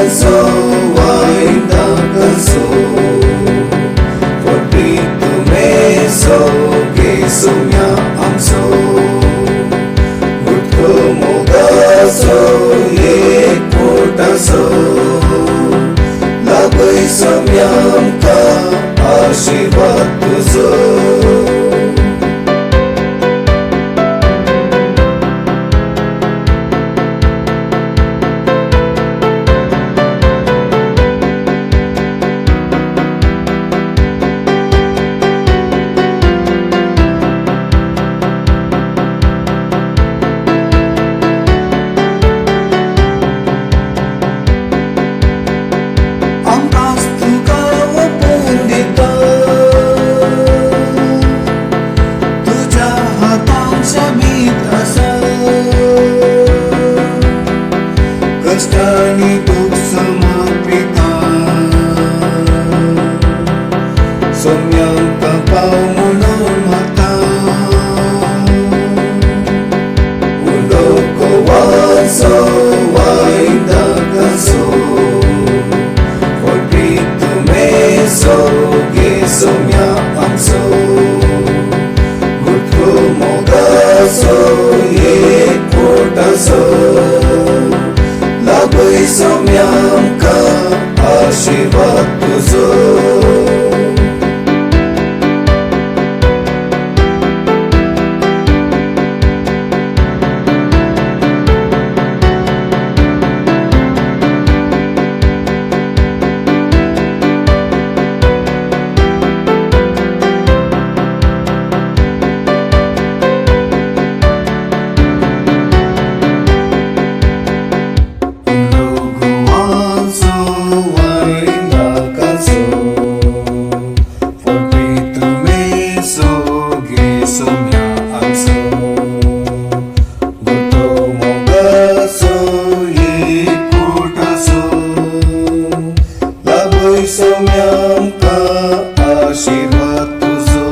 so ainda cansou. Forpito me so que sumia amso. Mutko moga so ye kota so. Labai samyam ka आशीर्वाद तुझं. कष्टानी दुःख समर्पिता सौम्यांत पाव म्हणून माता उंडोको वासो वाईदा कसो forpito me so que Soumya आमसो गुटको मोगासो ये कोटासो Labai samyam ka आशीर्वाद तुझं. Samyam ka आशीर्वाद तुझं.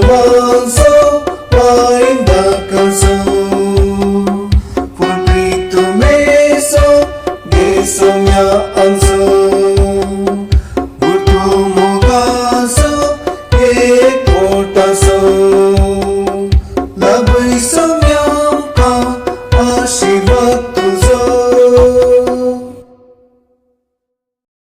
Bawanso ainda cansou. Forpito me so que somia anso. Burto mogaso e cortaso.